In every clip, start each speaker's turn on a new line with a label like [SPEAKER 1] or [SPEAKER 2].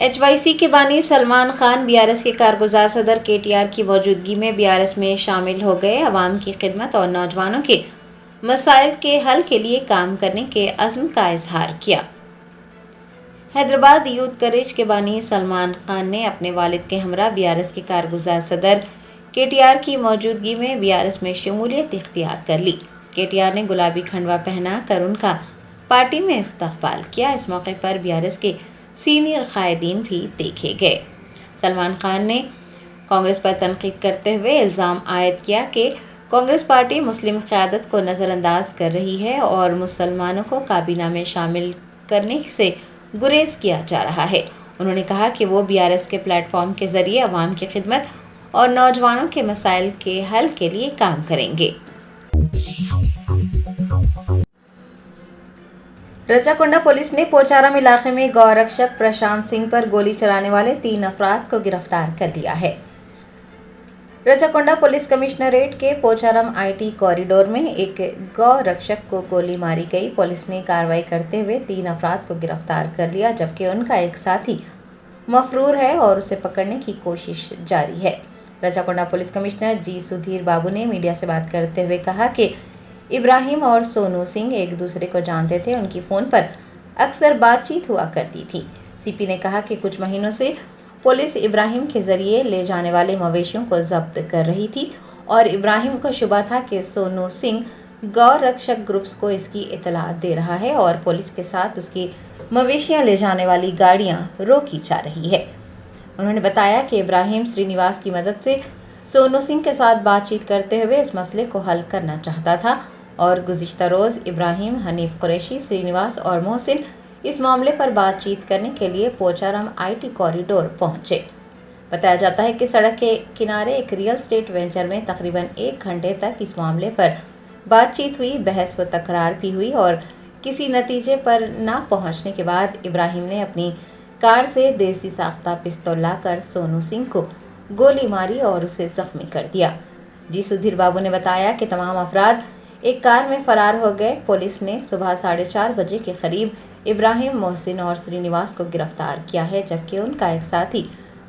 [SPEAKER 1] HYC کے بانی Salman Khan BRS کے کارگزار صدر KTR کی موجودگی میں BRS میں شامل ہو گئے۔ عوام کی خدمت اور نوجوانوں کے مسائل کے حل کے لیے کام کرنے کے عزم کا اظہار کیا۔ حیدرآباد یوتھ کریج کے بانی سلمان خان نے اپنے والد کے ہمراہ BRS کے کارگزار صدر KTR کی موجودگی میں BRS میں شمولیت اختیار کر لی۔ KTR نے گلابی کھنڈوا پہنا کر ان کا پارٹی میں استقبال کیا۔ اس موقع پر BRS کے سینئر قائدین بھی دیکھے گئے۔ سلمان خان نے کانگریس پر تنقید کرتے ہوئے الزام عائد کیا کہ کانگریس پارٹی مسلم قیادت کو نظر انداز کر رہی ہے اور مسلمانوں کو کابینہ میں شامل کرنے سے گریز کیا جا رہا ہے۔ انہوں نے کہا کہ وہ BRS کے پلیٹ فارم کے ذریعے عوام کی خدمت اور نوجوانوں کے مسائل کے حل کے لیے کام کریں گے۔ رجا کونڈا پولیس نے پوچارم علاقے میں گو رکشک پرشانت سنگھ پر گولی چلانے والے 3 افراد کو گرفتار کر لیا ہے۔ رجا کونڈا پولیس کمشنریٹ کے پوچارم IT کوریڈور میں ایک گو رکشک کو گولی ماری گئی۔ پولیس نے کارروائی کرتے ہوئے 3 افراد کو گرفتار کر لیا جبکہ ان کا ایک ساتھی مفرور ہے اور اسے پکڑنے کی کوشش جاری ہے۔ رجا Konda police commissioner G Sudheer بابو نے میڈیا سے بات کرتے ہوئے کہا کہ ابراہیم اور سونو سنگھ ایک دوسرے کو جانتے تھے، ان کی فون پر اکثر بات چیت ہوا کرتی تھی۔ CP نے کہا کہ کچھ مہینوں سے پولیس ابراہیم کے ذریعے لے جانے والے مویشیوں کو ضبط کر رہی تھی اور ابراہیم کو شبہ تھا کہ سونو سنگھ گو رکشک گروپس کو اس کی اطلاع دے رہا ہے اور پولیس کے ساتھ اس کی مویشیاں لے جانے والی گاڑیاں روکی جا رہی ہے۔ انہوں نے بتایا کہ ابراہیم سرینیواس کی مدد سے سونو سنگھ کے ساتھ بات چیت کرتے ہوئے اس مسئلے کو حل کرنا چاہتا تھا اور گزشتہ روز ابراہیم، حنیف قریشی، سرینیواس اور محسن اس معاملے پر بات چیت کرنے کے لیے پوچارم IT کوریڈور پہنچے۔ بتایا جاتا ہے کہ سڑک کے کنارے ایک ریئل اسٹیٹ وینچر میں تقریباً 1 گھنٹے تک اس معاملے پر بات چیت ہوئی، بحث و تکرار بھی ہوئی اور کسی نتیجے پر نہ پہنچنے کے بعد ابراہیم نے اپنی کار سے دیسی ساختہ پستول لا کر سونو سنگھ کو گولی ماری اور اسے زخمی کر دیا۔ G سدھیر بابو نے بتایا کہ تمام افراد ایک کار میں فرار ہو گئے۔ پولیس نے صبح 4:30 بجے کے قریب ابراہیم، محسن اور سرینیواس کو گرفتار کیا ہے جبکہ ان کا ایک ساتھی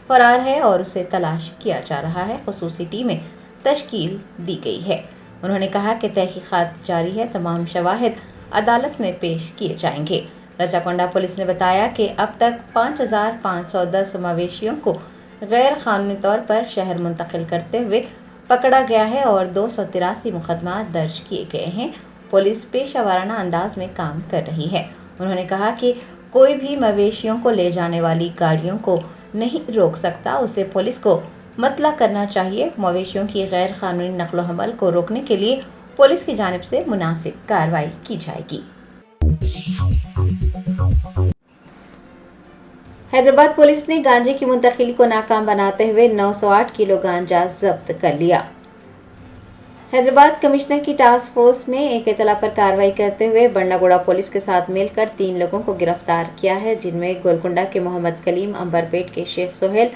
[SPEAKER 1] فرار ہے اور اسے تلاش کیا جا رہا ہے۔ خصوصی ٹیمیں تشکیل دی گئی ہے۔ انہوں نے کہا کہ تحقیقات جاری ہے، تمام شواہد عدالت میں پیش کیے جائیں گے۔ رجا کونڈا پولیس نے بتایا کہ اب تک 5510 مویشیوں کو غیر قانونی طور پر شہر منتقل کرتے ہوئے پکڑا گیا ہے اور 283 مقدمات درج کیے گئے ہیں۔ پولیس پیشہ ورانہ انداز میں کام کر رہی ہے۔ انہوں نے کہا کہ کوئی بھی مویشیوں کو لے جانے والی گاڑیوں کو نہیں روک سکتا، اسے پولیس کو مطلع کرنا چاہیے۔ مویشیوں کی غیر قانونی نقل و حمل کو روکنے کے لیے پولیس کی جانب سے مناسب کارروائی کی جائے گی۔ حیدرآباد پولیس نے گانجے کی منتقلی کو ناکام بناتے ہوئے 908 کلو گانجا ضبط کر لیا۔ حیدرآباد کمشنر کی ٹاسک فورس نے ایک اطلاع پر کارروائی کرتے ہوئے بنڈاگوڑا پولیس کے ساتھ مل کر 3 لوگوں کو گرفتار کیا ہے، جن میں گولکنڈہ کے محمد کلیم، عنبرپیٹ کے شیخ سہیل،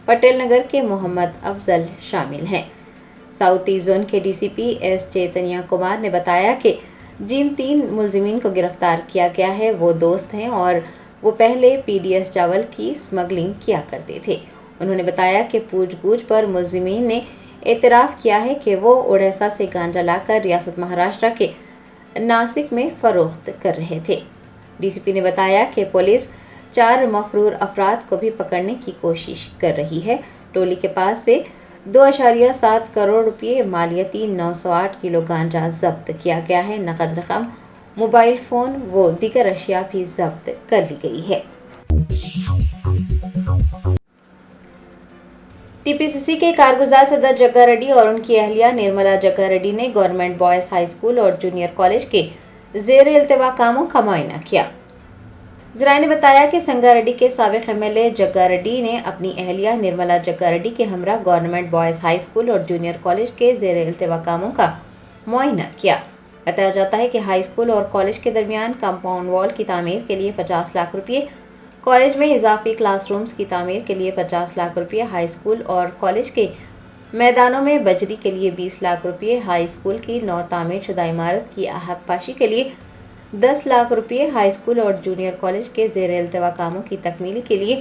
[SPEAKER 1] پٹیل نگر کے محمد افضل شامل ہیں۔ ساؤتھی زون کے DCP S چیتنیا کمار نے بتایا کہ جن 3 ملزمین کو گرفتار کیا گیا ہے وہ دوست ہیں اور وہ پہلے PDS چاول کی اسمگلنگ کیا کرتے تھے۔ انہوں نے بتایا کہ پوچھ گچھ پر ملزمین نے اعتراف کیا ہے کہ وہ اڑیسہ سے گانجا لا کر ریاست مہاراشٹر کے ناسک میں فروخت کر رہے تھے۔ DCP نے بتایا کہ پولیس 4 مفرور افراد کو بھی پکڑنے کی کوشش کر رہی ہے۔ ٹولی کے پاس سے 2.7 کروڑ روپے مالیتی 908 کلو گانجا ضبط کیا گیا ہے۔ نقد رقم، موبائل فون و دیگر اشیاء بھی ضبط کر لی گئی ہے۔ TPCC کے کارگزار صدر جگا ریڈی اور ان کی اہلیہ نرملا جگا ریڈی نے گورنمنٹ بوائز ہائی اسکول اور جونیئر کالج کے زیر التواء کاموں کا معائنہ کیا۔ ذرائع نے بتایا کہ سنگا ریڈی کے سابق MLA جگا ریڈی نے اپنی اہلیہ نرملا جگا ریڈی کے ہمراہ گورنمنٹ بوائز ہائی اسکول اور جونیئر کالج کے زیر التواء کاموں کا معائنہ کیا۔ بتایا جاتا ہے کہ ہائی اسکول اور کالج کے درمیان کمپاؤنڈ وال کی تعمیر کے لیے 50 لاکھ روپے، کالج میں اضافی کلاس رومز کی تعمیر کے لیے 50 لاکھ روپے، ہائی اسکول اور کالج کے میدانوں میں بجری کے لیے 20 لاکھ روپے، ہائی اسکول کی نو تعمیر شدہ عمارت کی احاطہ پاشی کے لیے 10 لاکھ روپے، ہائی اسکول اور جونیئر کالج کے زیر التواء کاموں کی تکمیل کے لیے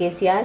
[SPEAKER 1] KCR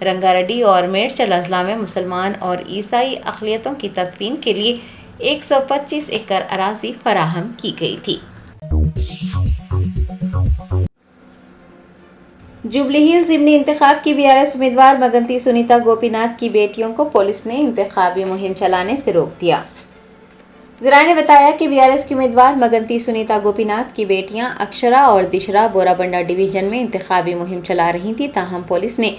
[SPEAKER 1] رنگاریڈی اور میڈچل اضلاع میں مسلمان اور عیسائی اقلیتوں کی تدفین کے لیے 125 ایکڑ اراضی فراہم کی گئی تھی۔ جوبلی ہلز ضمنی انتخاب کی BRS امیدوار مگنتی سنیتا گوپی ناتھ کی بیٹیوں کو پولیس نے انتخابی مہم چلانے سے روک دیا۔ ذرائع نے بتایا کہ BRS کی امیدوار مگنتی سنیتا گوپی ناتھ کی بیٹیاں اکشرا اور دشرا بورا بنڈا ڈویژن میں انتخابی مہم چلا رہی تھیں، تاہم پولیس نے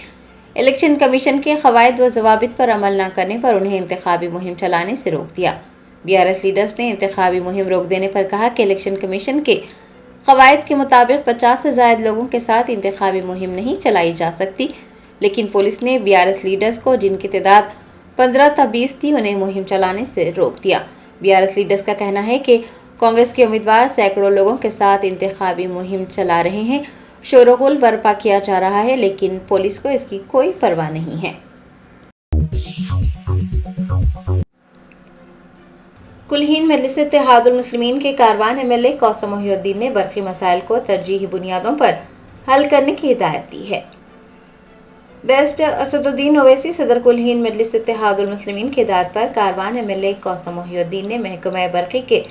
[SPEAKER 1] الیکشن کمیشن کے قواعد و ضوابط پر عمل نہ کرنے پر انہیں انتخابی مہم چلانے سے روک دیا۔ BRS لیڈرز نے انتخابی مہم روک دینے پر کہا کہ الیکشن کمیشن کے قواعد کے مطابق 50 سے زائد لوگوں کے ساتھ انتخابی مہم نہیں چلائی جا سکتی، لیکن پولیس نے BRS لیڈرز کو، جن کی تعداد 15 تا 20 تھی، انہیں مہم چلانے سے روک دیا۔ BRS لیڈرز کا کہنا ہے کہ کانگریس کے امیدوار سینکڑوں لوگوں کے ساتھ انتخابی مہم چلا رہے ہیں، شور و غل برپا کیا جا رہا ہے، لیکن پولیس کو اس کی کوئی پرواہ نہیں ہے۔ کلہین مجلس اتحاد المسلمین کے کاروان MLA کوثر محی الدین نے برقی مسائل کو ترجیحی بنیادوں پر حل کرنے کی ہدایت دی ہے۔ بیرسٹر اسد الدین اویسی صدر کلہین مجلس اتحاد المسلمین کی ہدایت پر کاروان MLA کوثر محی الدین نے محکمہ برقی کے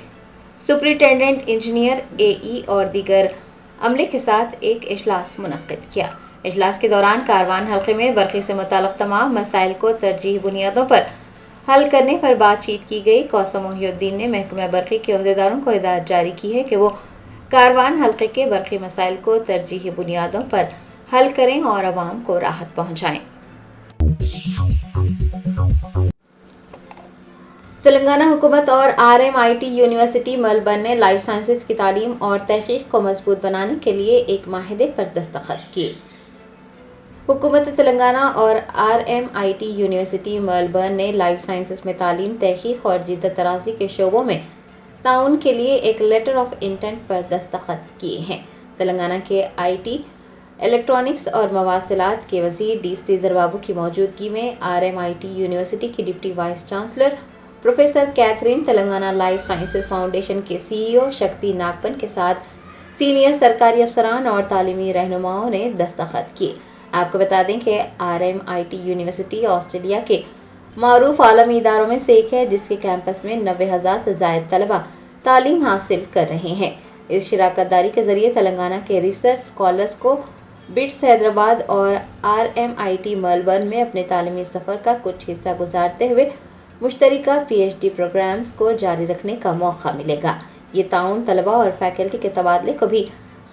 [SPEAKER 1] سپرنٹینڈنٹ انجینئر AE اور دیگر عملے کے ساتھ ایک اجلاس منعقد کیا۔ اجلاس کے دوران کاروان حلقے میں برقی سے متعلق تمام مسائل کو ترجیحی بنیادوں پر حل کرنے پر بات چیت کی گئی۔ کوثر محی الدین نے محکمہ برقی کے عہدیداروں کو ہدایت جاری کی ہے کہ وہ کاروان حلقے کے برقی مسائل کو ترجیحی بنیادوں پر حل کریں اور عوام کو راحت پہنچائیں۔ تلنگانہ حکومت اور RMIT یونیورسٹی میلبرن نے لائف سائنسز کی تعلیم اور تحقیق کو مضبوط بنانے کے لیے ایک معاہدے پر دستخط کیے۔ حکومت تلنگانہ اور RMIT یونیورسٹی میلبرن نے لائف سائنسز میں تعلیم، تحقیق اور جدت طرازی کے شعبوں میں تعاون کے لیے ایک لیٹر آف انٹینٹ پر دستخط کیے ہیں۔ تلنگانہ کے IT، الیکٹرانکس اور مواصلات کے وزیر ڈی سریدھر بابو کی موجودگی میں RMIT یونیورسٹی کی deputy vice chancellor professor Catherine, Telangana life sciences foundation کے CEO شکتی ناگپن کے ساتھ سینئر سرکاری افسران اور تعلیمی رہنماؤں نے دستخط کیے۔ آپ کو بتا دیں کہ RMIT یونیورسٹی آسٹریلیا کے معروف عالمی اداروں میں سے ایک ہے، جس کے کیمپس میں 90,000 سے زائد طلبہ تعلیم حاصل کر رہے ہیں۔ اس شراکت داری کے ذریعے تلنگانہ کے ریسرچ اسکالرز کو بٹس حیدرآباد اور RMIT میلبرن میں اپنے تعلیمی سفر کا کچھ حصہ گزارتے ہوئے مشترکہ PhD پروگرامز کو جاری رکھنے کا موقع ملے گا۔ یہ تعاون طلبہ اور فیکلٹی کے تبادلے کو بھی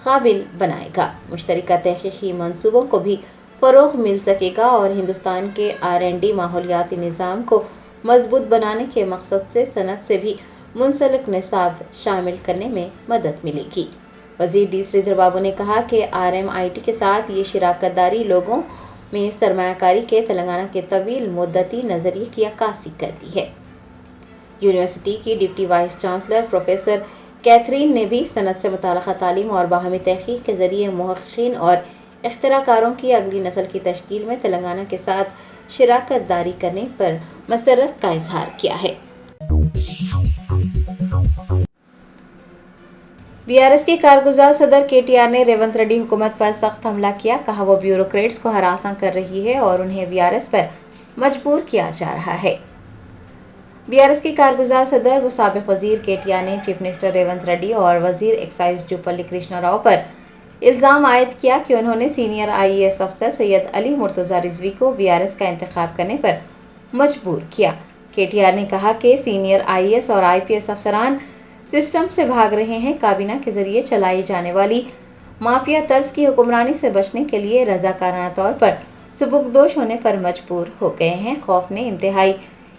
[SPEAKER 1] قابل بنائے گا، مشترکہ تحقیقی منصوبوں کو بھی فروغ مل سکے گا اور ہندوستان کے R&D ماحولیاتی نظام کو مضبوط بنانے کے مقصد سے صنعت سے بھی منسلک نصاب شامل کرنے میں مدد ملے گی۔ وزیر ڈی سریدھر بابو نے کہا کہ RMIT کے ساتھ یہ شراکت داری لوگوں میں سرمایہ کاری کے تلنگانہ کے طویل مدتی نظریے کی عکاسی کرتی ہے۔ یونیورسٹی کی deputy vice chancellor professor Catherine نے بھی صنعت سے متعلقہ تعلیم اور باہمی تحقیق کے ذریعے محققین اور اختراع کاروں کی اگلی نسل کی تشکیل میں تلنگانہ کے ساتھ شراکت داری کرنے پر مسرت کا اظہار کیا ہے۔ BRS کے کارگزار صدر KTR نے ریونت ریڈی حکومت پر سخت حملہ کیا، کہا وہ بیوروکریٹس کو ہراساں کر رہی ہے اور انہیں BRS پر مجبور کیا جا رہا ہے۔ BRS کے کارگزار صدر و سابق وزیر KTR نے چیف منسٹر ریونت ریڈی اور وزیر ایکسائز جوپلی کرشنا راؤ پر الزام عائد کیا کہ انہوں نے سینئر IAS افسر سید علی مرتضیٰ رضوی کو BRS کا انتخاب کرنے پر مجبور کیا۔ KTR نے کہا کہ سینئر IAS اور IPS افسران سسٹم سے بھاگ رہے ہیں، کابینہ کے ذریعے چلائی جانے والی مافیا طرز کی حکمرانی سے بچنے کے لیے رضاکارانہ طور پر سبکدوش ہونے پر مجبور ہو گئے ہیں۔ خوف نے انتہائی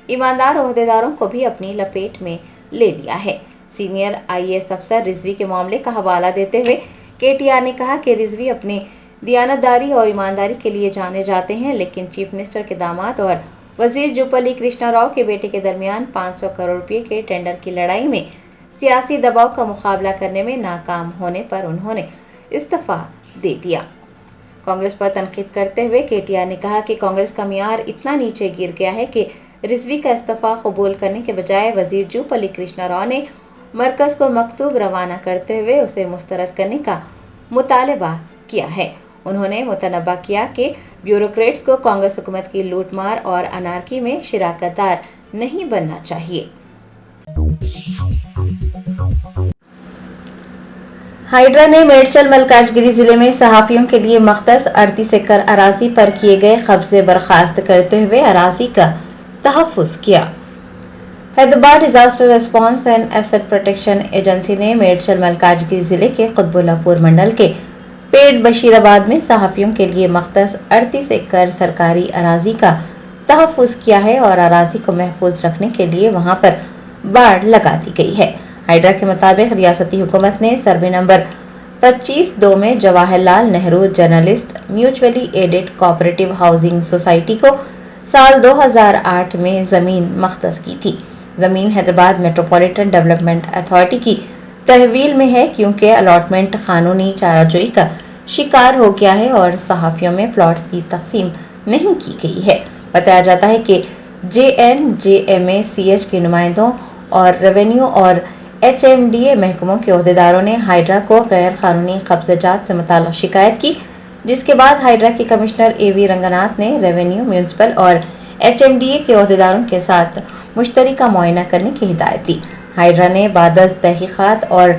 [SPEAKER 1] ایماندار عہدیداروں کو بھی اپنی لپیٹ میں لے لیا ہے۔ سینئر IAS افسر رضوی کے معاملے کا حوالہ دیتے ہوئے KTR نے کہا کہ رضوی اپنی دیانتداری اور ایمانداری کے لیے جانے جاتے ہیں، لیکن چیف منسٹر کے داماد اور وزیر جوپلی کرشنا راؤ کے بیٹے کے درمیان 500 کروڑ روپے کے ٹینڈر کی لڑائی میں سیاسی دباؤ کا مقابلہ کرنے میں ناکام ہونے پر انہوں نے استعفیٰ دے دیا۔ کانگریس پر تنقید کرتے ہوئے KTR نے کہا کہ کانگریس کا معیار اتنا نیچے گر گیا ہے کہ رضوی کا استعفیٰ قبول کرنے کے بجائے وزیر جوپلی کرشنا راؤ نے مرکز کو مکتوب روانہ کرتے ہوئے اسے مسترد کرنے کا مطالبہ کیا ہے۔ انہوں نے متنبہ کیا کہ بیوروکریٹس کو کانگریس حکومت کی لوٹ مار اور انارکی میں شراکت دار نہیں بننا چاہیے۔ ہائیڈرا نے میڈچل ملکاجگیری ضلع میں صحافیوں کے لیے مختص 38 ایکڑ اراضی پر کیے گئے قبضے برخاست کرتے ہوئے اراضی کا تحفظ کیا۔ Hyderabad disaster response and asset protection agency نے میڈچل ملکاجگیری ضلع کے قطب اللہ پور منڈل کے پیٹ بشیر آباد میں صحافیوں کے لیے مختص 38 ایکڑ سرکاری اراضی کا تحفظ کیا ہے اور اراضی کو محفوظ رکھنے کے لیے وہاں پر باڑ لگا دی گئی ہے۔ ہائیڈرا کے مطابق ریاستی حکومت نے سروے نمبر 25-2 میں Jawahar Lal Nehru journalist mutually added cooperative housing society کو سال 2008 میں زمین مختص کی تھی۔ زمین حیدرآباد میٹروپولیٹن ڈیولپمنٹ اتھارٹی کی تحویل میں ہے کیونکہ الاٹمنٹ قانونی چارہ جوئی کا شکار ہو گیا ہے اور صحافیوں میں پلاٹس کی تقسیم نہیں کی گئی ہے۔ بتایا جاتا ہے کہ JNJMACH کے نمائندوں اور ریونیو اور HMDA محکموں کے عہدیداروں نے ہائیڈرا کو غیر قانونی قبضہ جات سے متعلق شکایت کی، جس کے بعد ہائیڈرا کے کمشنر AV رنگناتھ نے ریونیو، میونسپل اور HMDA کے عہدیداروں کے ساتھ مشترکہ معائنہ کرنے کی ہدایت دی۔ ہائیڈرا نے بعد از تحقیقات اور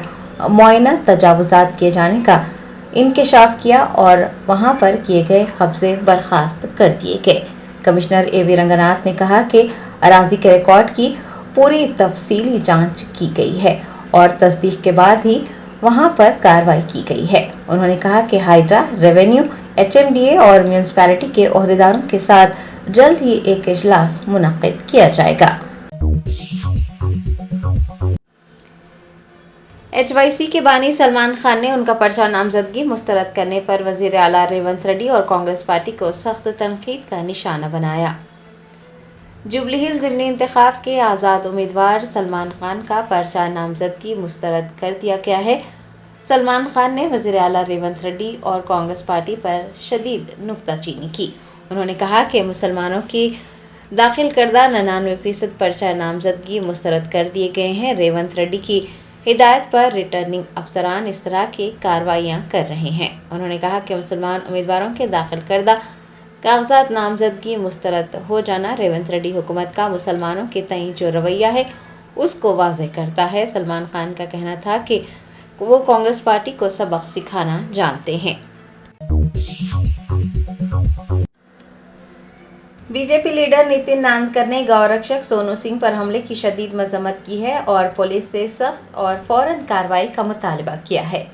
[SPEAKER 1] معائنہ تجاوزات کیے جانے کا انکشاف کیا اور وہاں پر کیے گئے قبضے برخاست کر دیے گئے۔ کمشنر AV رنگناتھ نے کہا کہ اراضی کے ریکارڈ کی پوری تفصیلی جانچ کی گئی ہے اور تصدیق کے بعد ہی وہاں پر کارروائی کی گئی ہے۔ انہوں نے کہا کہ ہائیڈرا، ریونیو، HMDA اور میونسپلٹی کے عہدیداروں کے ساتھ جلد ہی ایک اجلاس منعقد کیا جائے گا۔ HYC کے بانی سلمان خان نے ان کا پرچہ نامزدگی مسترد کرنے پر وزیر اعلیٰ ریونت ریڈی اور کانگریس پارٹی کو سخت تنقید کا نشانہ بنایا۔ جوبلی ہلز ضمنی انتخاب کے آزاد امیدوار سلمان خان کا پرچہ نامزدگی مسترد کر دیا گیا ہے۔ سلمان خان نے وزیر اعلیٰ ریونت ریڈی اور کانگریس پارٹی پر شدید نکتہ چینی کی۔ انہوں نے کہا کہ مسلمانوں کی داخل کردہ 99% پرچہ نامزدگی مسترد کر دیے گئے ہیں۔ ریونت ریڈی کی ہدایت پر ریٹرننگ افسران اس طرح کی کارروائیاں کر رہے ہیں۔ انہوں نے کہا کہ مسلمان امیدواروں کے داخل کردہ کاغذات نامزدگی مسترد ہو جانا ریونت ریڈی حکومت کا مسلمانوں کے تئیں جو رویہ ہے اس کو واضح کرتا ہے۔ سلمان خان کا کہنا تھا کہ وہ کانگریس پارٹی کو سبق سکھانا جانتے ہیں۔ BJP لیڈر نتن ناندکر نے گو رکشک سونو سنگھ پر حملے کی شدید مذمت کی ہے اور پولیس سے سخت اور فوراً کارروائی کا مطالبہ کیا ہے۔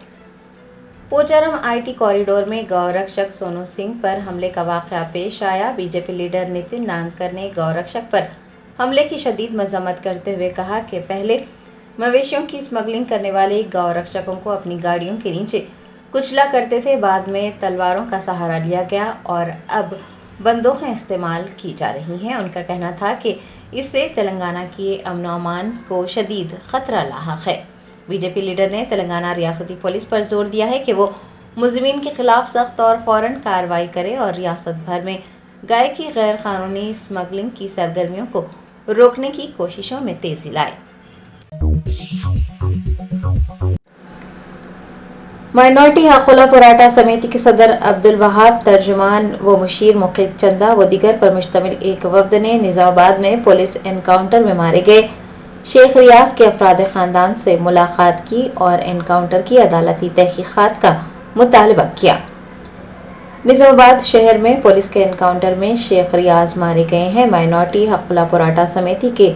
[SPEAKER 1] پوچارم IT کوریڈور میں گو رکشک سونو سنگھ پر حملے کا واقعہ پیش آیا۔ BJP لیڈر نتن ناندکر نے گو رکشک پر حملے کی شدید مذمت کرتے ہوئے کہا کہ پہلے مویشیوں کی اسمگلنگ کرنے والے گو رکشکوں کو اپنی گاڑیوں کے نیچے کچلا کرتے تھے، بعد میں تلواروں کا سہارا لیا گیا اور اب بندوقیں استعمال کی جا رہی ہیں۔ ان کا کہنا تھا کہ اس سے تلنگانہ کی امن و امان کو شدید خطرہ لاحق ہے۔ BJP لیڈر نے تلنگانہ ریاستی پولیس پر زور دیا ہے کہ وہ ملزمین کے خلاف سخت اور فوراً کارروائی کرے اور ریاست بھر میں گائے کی غیر قانونی اسمگلنگ کی سرگرمیوں کو روکنے کی کوششوں میں تیزی لائے۔ مائنارٹی حقوق پراٹھا سمیتی کے صدر عبدالوہاب، ترجمان و مشیر مقید چندہ و دیگر پر مشتمل ایک وفد نے نظام آباد میں پولیس انکاؤنٹر میں مارے گئے شیخ ریاض کے افراد خاندان سے ملاقات کی اور انکاؤنٹر کی عدالتی تحقیقات کا مطالبہ کیا۔ نظام آباد شہر میں پولیس کے انکاؤنٹر میں شیخ ریاض مارے گئے ہیں۔ مائنارٹی حقوق پراٹھا سمیتی کے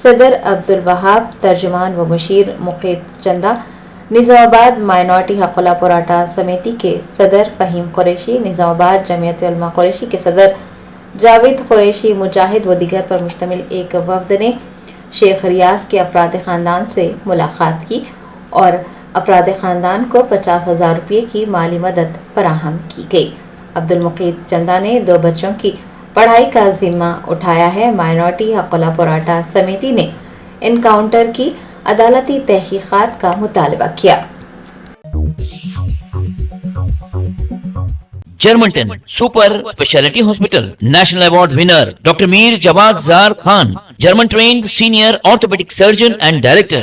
[SPEAKER 1] صدر عبدالوہاب، ترجمان و مشیر مقید چندہ، نظام آباد مائنارٹی حقوق پراٹھا سمیتی کے صدر فہیم قریشی، نظام آباد جمعیت علماء قریشی کے صدر جاوید قریشی مجاہد و دیگر پر مشتمل ایک وفد نے شیخ ریاض کے افراد خاندان سے ملاقات کی اور افراد خاندان کو 50,000 روپے کی مالی مدد فراہم کی گئی۔ عبدالمقید چندہ نے 2 بچوں کی پڑھائی کا ذمہ اٹھایا ہے۔ مائنارٹی حقوق پراٹھا سمیتی نے انکاؤنٹر کی عدالتی تحقیقات کا مطالبہ کیا۔
[SPEAKER 2] Germanten super speciality hospital national award winner doctor Mir Jawad Zar Khan German trained senior orthopedic surgeon and director,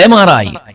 [SPEAKER 2] MRI,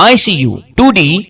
[SPEAKER 2] ICU, 2D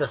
[SPEAKER 3] 10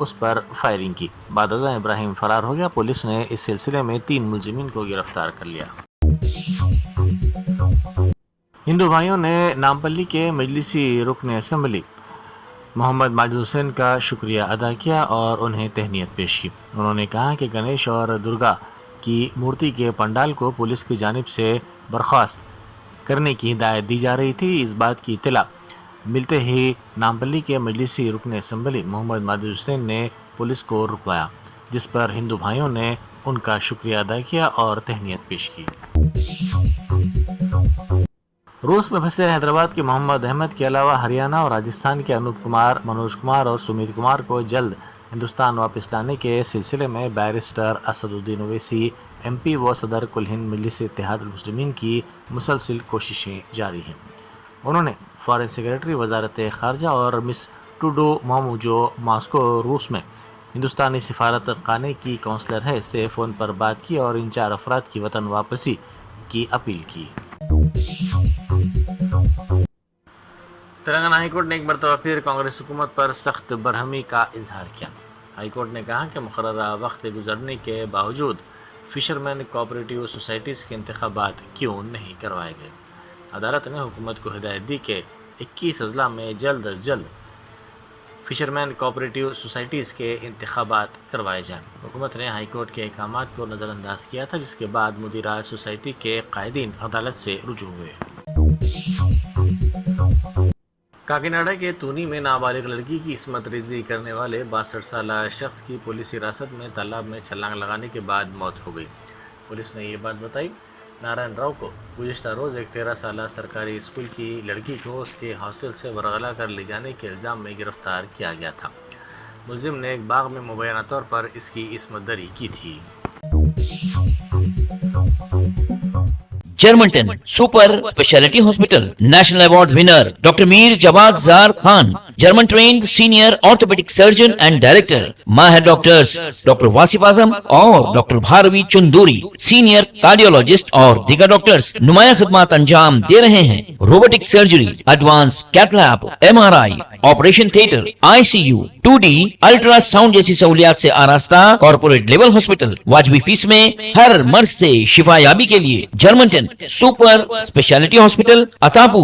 [SPEAKER 3] us per firing کی۔ بعد ازاں ابراہیم فرار ہو گیا۔ پولیس نے اس سلسلے میں 3 ملزمین کو گرفتار کر لیا۔ ہندو بھائیوں نے نامپلی کے مجلسی رکن اسمبلی محمد ماجد حسین کا شکریہ ادا کیا اور انہیں تہنیت پیش کی۔ انہوں نے کہا کہ گنیش اور درگا کی مورتی کے پنڈال کو پولیس کی جانب سے برخاست کرنے کی ہدایت دی جا رہی تھی۔ اس بات کی اطلاع ملتے ہی نامپلی کے مجلسی رکن اسمبلی محمد ماجد حسین نے پولیس کو رکوایا، جس پر ہندو بھائیوں نے ان کا شکریہ ادا کیا اور تہنیت پیش کی۔ روس میں پھنسے حیدرآباد کے محمد احمد کے علاوہ ہریانہ اور راجستھان کے انوپ کمار، منوج کمار اور سمیت کمار کو جلد ہندوستان واپس لانے کے سلسلے میں بیرسٹر اسد الدین اویسی ایم پی و صدر کل ہند مجلس اتحاد المسلمین کی مسلسل کوششیں جاری ہیں۔ انہوں نے فارن سیکرٹری وزارت خارجہ اور مس ٹوڈو مامو جو ماسکو روس میں ہندوستانی سفارت خانے کی کونسلر ہے سے فون پر بات کی اور ان 4 افراد کی وطن واپسی کی اپیل کی۔ تلنگانہ ہائی کورٹ نے ایک مرتبہ پھر کانگریس حکومت پر سخت برہمی کا اظہار کیا۔ ہائی کورٹ نے کہا کہ مقررہ وقت گزرنے کے باوجود فشرمین کوآپریٹیو سوسائٹیز کے انتخابات کیوں نہیں کروائے گئے۔ عدالت نے حکومت کو ہدایت دی کہ 21 اضلاع میں جلد از جلد فشرمین کوآپریٹیو سوسائٹیز کے انتخابات کروائے جائیں۔ حکومت نے ہائی کورٹ کے احکامات کو نظر انداز کیا تھا، جس کے بعد مدیران سوسائٹی کے قائدین عدالت سے رجوع ہوئے۔ کاکیناڈا کے تونی میں نابالغ لڑکی کی عصمت ریزی کرنے والے 62 سالہ شخص کی پولیس حراست میں تالاب میں چھلانگ لگانے کے بعد موت ہو گئی۔ پولیس نے یہ بات بتائی۔ نارائن راؤ کو گزشتہ روز ایک 13 سالہ سرکاری اسکول کی لڑکی کو اس کے ہاسٹل سے ورغلا کر لے جانے کے الزام میں گرفتار کیا گیا تھا۔ ملزم نے ایک باغ میں مبینہ طور پر اس کی عصمت دری کی تھی۔
[SPEAKER 2] Germanten super speciality hospital national award winner doctor Mir Jawad Zar Khan, German trained senior orthopaedic surgeon and director, ماہر ڈاکٹرز ڈاکٹر واصف اعظم اور doctor Bharavi Chanduri, senior cardiologist اور دیگر ڈاکٹرز نمایاں خدمات انجام دے رہے ہیں۔ Robotic surgery, advance cath lab, M R I, operation theatre, I C U, 2D ultrasound جیسی سہولیات سے آراستہ کارپوریٹ لیول ہاسپٹل، واجبی فیس میں ہر مرض سے شفا یابی کے لیے جرمنٹن سپر اسپیشلٹی ہاسپٹل، عطاپور۔